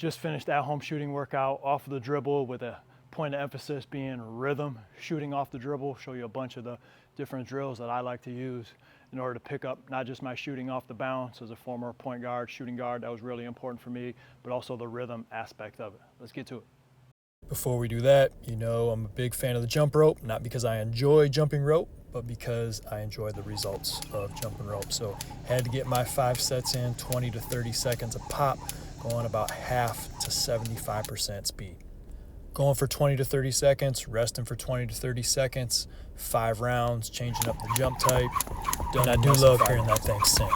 Just finished at-home shooting workout off of the dribble with a point of emphasis being rhythm, shooting off the dribble. Show you a bunch of the different drills that I like to use in order to pick up not just my shooting off the bounce. As a former point guard, shooting guard, that was really important for me, but also the rhythm aspect of it. Let's get to it. Before we do that, you know I'm a big fan of the jump rope, not because I enjoy jumping rope, but because I enjoy the results of jumping rope. So had to get my 5 sets in, 20 to 30 seconds a pop, going about half to 75% speed. Going for 20 to 30 seconds, resting for 20 to 30 seconds, 5 rounds, changing up the jump type. And I do love hearing that thing sing.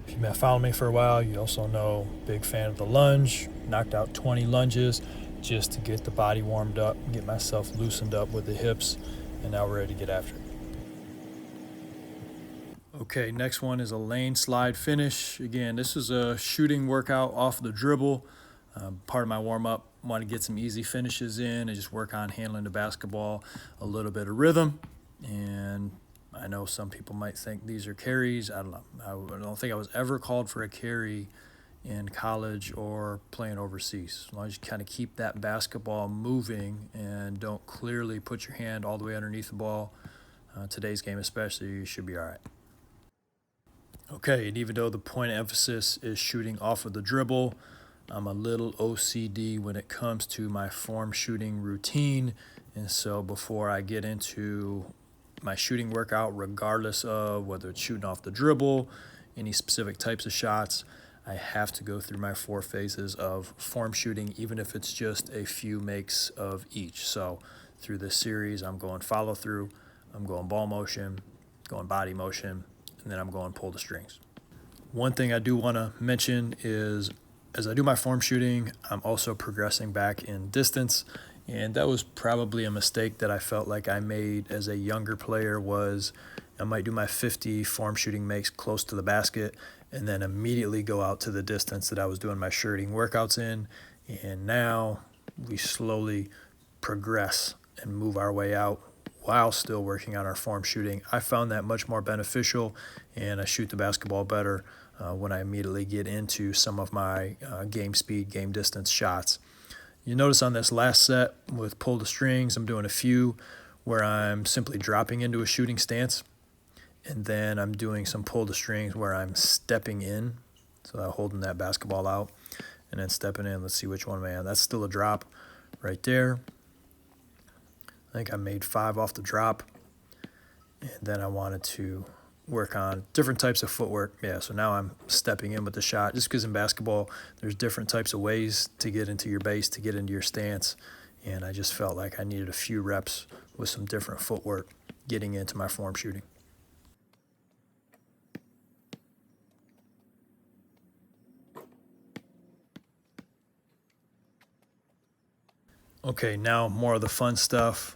If you've been following me for a while, you also know, big fan of the lunge. Knocked out 20 lunges just to get the body warmed up, get myself loosened up with the hips, and now we're ready to get after it. Okay, next one is a lane slide finish. Again, this is a shooting workout off the dribble. Part of my warm-up, want to get some easy finishes in and just work on handling the basketball, a little bit of rhythm. And I know some people might think these are carries. I don't know. I don't think I was ever called for a carry in college or playing overseas. As long as you kind of keep that basketball moving and don't clearly put your hand all the way underneath the ball, today's game especially, you should be all right. Okay, and even though the point of emphasis is shooting off of the dribble, I'm a little OCD when it comes to my form shooting routine. And so before I get into my shooting workout, regardless of whether it's shooting off the dribble, any specific types of shots, I have to go through my 4 phases of form shooting, even if it's just a few makes of each. So through this series, I'm going follow through, I'm going ball motion, going body motion, and then I'm going pull the strings. One thing I do want to mention is as I do my form shooting, I'm also progressing back in distance. And that was probably a mistake that I felt like I made as a younger player. Was I might do my 50 form shooting makes close to the basket and then immediately go out to the distance that I was doing my shooting workouts in. And now we slowly progress and move our way out while still working on our form shooting. I found that much more beneficial, and I shoot the basketball better when I immediately get into some of my game speed, game distance shots. You notice on this last set with pull the strings, I'm doing a few where I'm simply dropping into a shooting stance, and then I'm doing some pull the strings where I'm stepping in, so I'm holding that basketball out and then stepping in. Let's see which one am I on. That's still a drop right there. I think I made 5 off the drop, and then I wanted to work on different types of footwork. Yeah, so now I'm stepping in with the shot, just because in basketball there's different types of ways to get into your base, to get into your stance, and I just felt like I needed a few reps with some different footwork getting into my form shooting. Okay, now more of the fun stuff.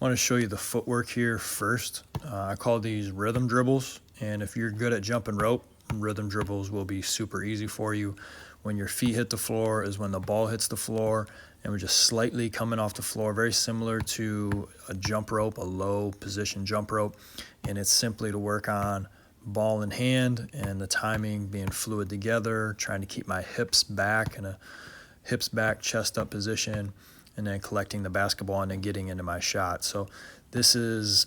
I want to show you the footwork here first. I call these rhythm dribbles, and if you're good at jumping rope, rhythm dribbles will be super easy for you. When your feet hit the floor is when the ball hits the floor, and we're just slightly coming off the floor, very similar to a jump rope, a low position jump rope, and it's simply to work on ball in hand and the timing being fluid together, trying to keep my hips back in a hips back, chest up position, and then collecting the basketball and then getting into my shot. So this is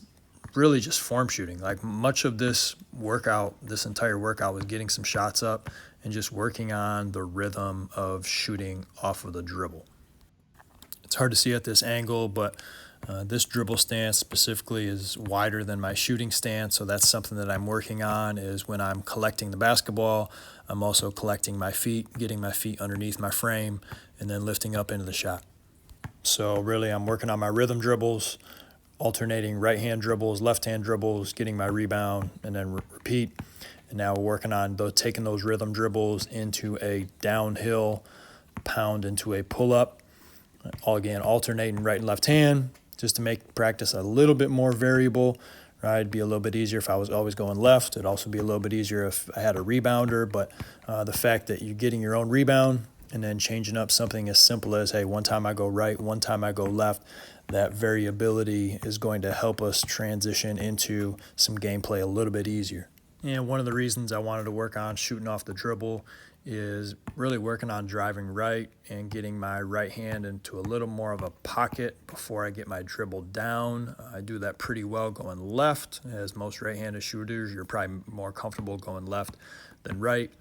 really just form shooting. Like much of this workout, this entire workout was getting some shots up and just working on the rhythm of shooting off of the dribble. It's hard to see at this angle, but this dribble stance specifically is wider than my shooting stance. So that's something that I'm working on, is when I'm collecting the basketball, I'm also collecting my feet, getting my feet underneath my frame, and then lifting up into the shot. So really I'm working on my rhythm dribbles, alternating right-hand dribbles, left-hand dribbles, getting my rebound, and then repeat. And now we're working on taking those rhythm dribbles into a downhill pound into a pull-up. All again, alternating right and left hand, just to make practice a little bit more variable. Right, it'd be a little bit easier if I was always going left. It'd also be a little bit easier if I had a rebounder. But the fact that you're getting your own rebound and then changing up something as simple as, hey, one time I go right, one time I go left, that variability is going to help us transition into some gameplay a little bit easier. And one of the reasons I wanted to work on shooting off the dribble is really working on driving right and getting my right hand into a little more of a pocket before I get my dribble down. I do that pretty well going left. As most right-handed shooters, you're probably more comfortable going left than right.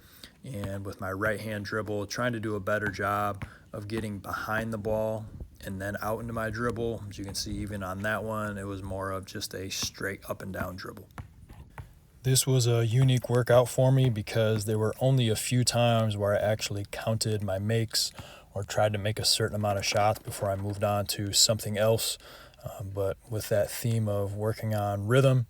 And with my right hand dribble, trying to do a better job of getting behind the ball and then out into my dribble. As you can see, even on that one, it was more of just a straight up and down dribble. This was a unique workout for me because there were only a few times where I actually counted my makes or tried to make a certain amount of shots before I moved on to something else. But with that theme of working on rhythm,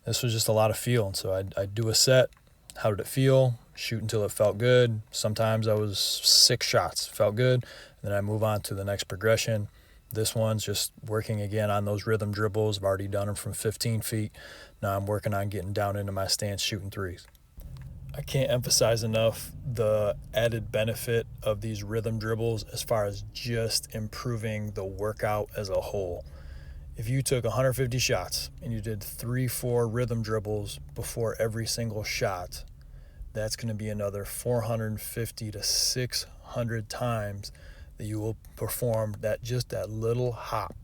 this was just a lot of feel. And so I'd do a set. How did it feel? Shoot until it felt good. Sometimes I was 6 shots, felt good. And then I move on to the next progression. This one's just working again on those rhythm dribbles. I've already done them from 15 feet. Now I'm working on getting down into my stance shooting threes. I can't emphasize enough the added benefit of these rhythm dribbles as far as just improving the workout as a whole. If you took 150 shots and you did 3-4 rhythm dribbles before every single shot, that's going to be another 450 to 600 times that you will perform that little hop.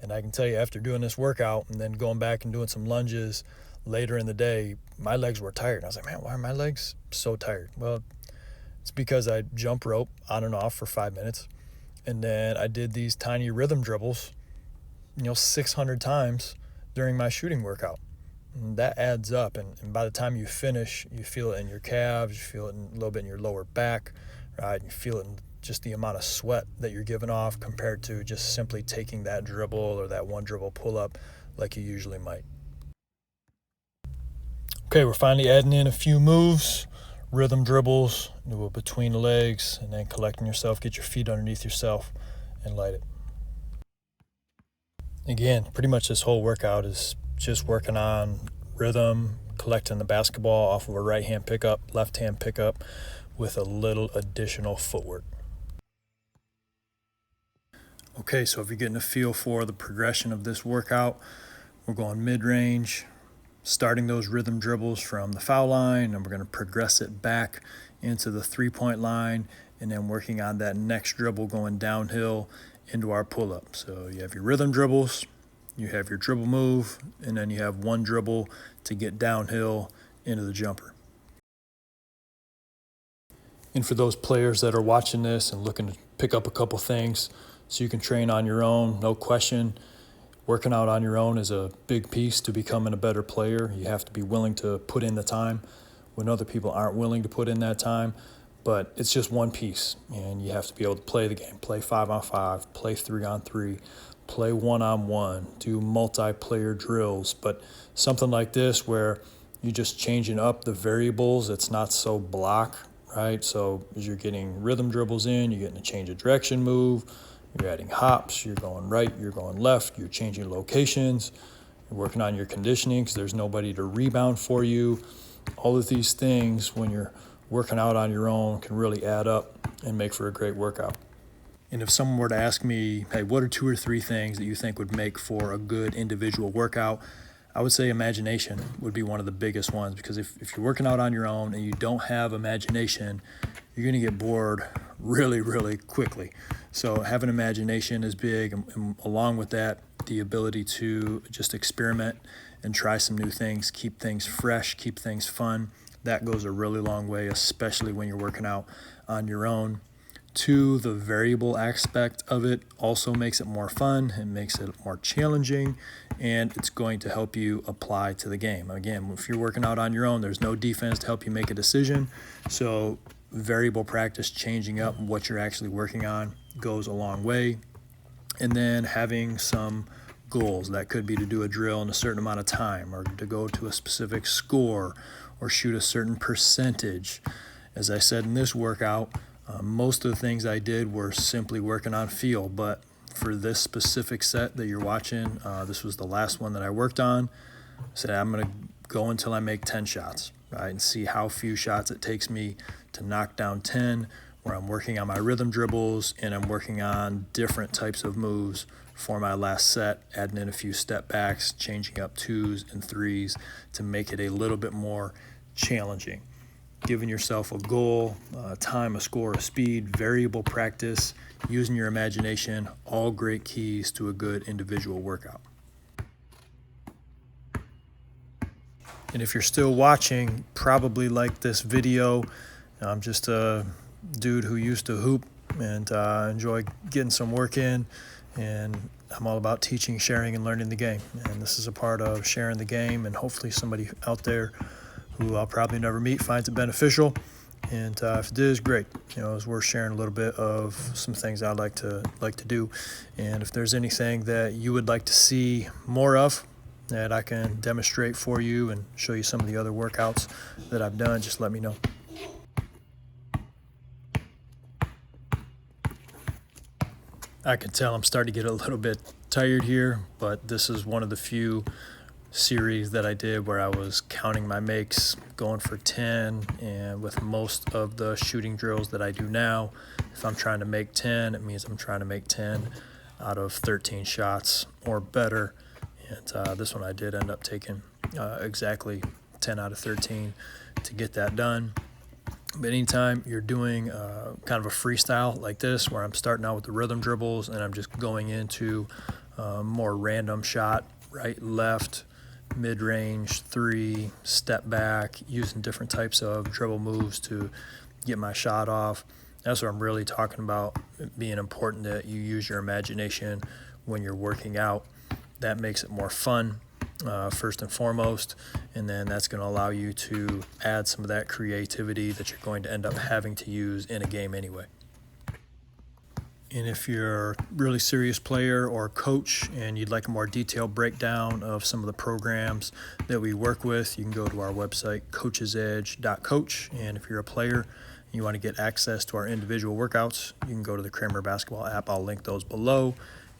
And I can tell you, after doing this workout and then going back and doing some lunges later in the day, my legs were tired. I was like, man, why are my legs so tired? Well, it's because I jump rope on and off for 5 minutes. And then I did these tiny rhythm dribbles, 600 times during my shooting workout. And that adds up. And by the time you finish, you feel it in your calves, you feel it a little bit in your lower back, right? You feel it in just the amount of sweat that you're giving off compared to just simply taking that dribble or that one dribble pull up like you usually might. Okay, we're finally adding in a few moves, rhythm dribbles, do it between the legs, and then collecting yourself, get your feet underneath yourself and light it. Again, pretty much this whole workout is just working on rhythm, collecting the basketball off of a right hand pickup, left hand pickup with a little additional footwork. Okay, so if you're getting a feel for the progression of this workout, we're going mid-range, starting those rhythm dribbles from the foul line, and we're going to progress it back into the three-point line, and then working on that next dribble going downhill into our pull-up. So you have your rhythm dribbles, you have your dribble move, and then you have one dribble to get downhill into the jumper. And for those players that are watching this and looking to pick up a couple things so you can train on your own, no question, working out on your own is a big piece to becoming a better player. You have to be willing to put in the time when other people aren't willing to put in that time. But it's just one piece, and you have to be able to play the game, play 5-on-5, play 3-on-3, play 1-on-1, do multiplayer drills. But something like this where you're just changing up the variables, it's not so block, right? So as you're getting rhythm dribbles in, you're getting a change of direction move, you're adding hops, you're going right, you're going left, you're changing locations, you're working on your conditioning because there's nobody to rebound for you. All of these things, when you're working out on your own, can really add up and make for a great workout. And if someone were to ask me, hey, what are 2 or 3 things that you think would make for a good individual workout? I would say imagination would be one of the biggest ones, because if you're working out on your own and you don't have imagination, you're going to get bored really, really quickly. So having imagination is big, and along with that, the ability to just experiment and try some new things, keep things fresh, keep things fun. That goes a really long way, especially when you're working out on your own. 2, the variable aspect of it also makes it more fun. It makes it more challenging, and it's going to help you apply to the game. Again, if you're working out on your own, there's no defense to help you make a decision. So variable practice, changing up what you're actually working on, goes a long way. And then having some goals. That could be to do a drill in a certain amount of time, or to go to a specific score, or shoot a certain percentage. As I said in this workout, most of the things I did were simply working on feel, but for this specific set that you're watching, this was the last one that I worked on. I said I'm going to go until I make 10 shots, right, and see how few shots it takes me to knock down 10 where I'm working on my rhythm dribbles and I'm working on different types of moves for my last set, adding in a few step backs, changing up 2s and 3s to make it a little bit more challenging. Giving yourself a goal, a time, a score, a speed, variable practice, using your imagination, all great keys to a good individual workout. And if you're still watching, probably like this video. I'm just a dude who used to hoop and enjoy getting some work in, and I'm all about teaching, sharing, and learning the game. And this is a part of sharing the game, and hopefully somebody out there who I'll probably never meet finds it beneficial. And if it is, great. It's worth sharing a little bit of some things I'd like to do. And if there's anything that you would like to see more of that I can demonstrate for you and show you some of the other workouts that I've done, just let me know. I can tell I'm starting to get a little bit tired here, but this is one of the few series that I did where I was counting my makes, going for 10, and with most of the shooting drills that I do now, if I'm trying to make 10, it means I'm trying to make 10 out of 13 shots or better. And this one I did end up taking exactly 10 out of 13 to get that done. But anytime you're doing kind of a freestyle like this, where I'm starting out with the rhythm dribbles and I'm just going into more random shot, right, left, mid-range, 3, step back, using different types of dribble moves to get my shot off. That's what I'm really talking about, being important that you use your imagination when you're working out. That makes it more fun, first and foremost, and then that's going to allow you to add some of that creativity that you're going to end up having to use in a game anyway. And if you're a really serious player or coach and you'd like a more detailed breakdown of some of the programs that we work with, you can go to our website, coachesedge.coach. And if you're a player and you want to get access to our individual workouts, you can go to the Kramer Basketball app. I'll link those below.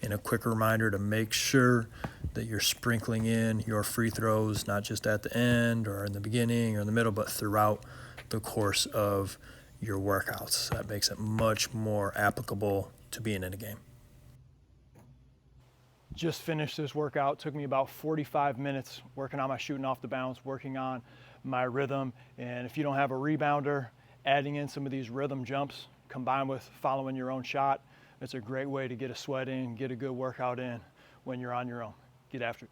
And a quick reminder to make sure that you're sprinkling in your free throws, not just at the end or in the beginning or in the middle, but throughout the course of your workouts. That makes it much more applicable to being in a game. Just finished this workout. Took me about 45 minutes working on my shooting off the bounce, working on my rhythm. And if you don't have a rebounder, adding in some of these rhythm jumps combined with following your own shot, it's a great way to get a sweat in, get a good workout in when you're on your own. Get after it.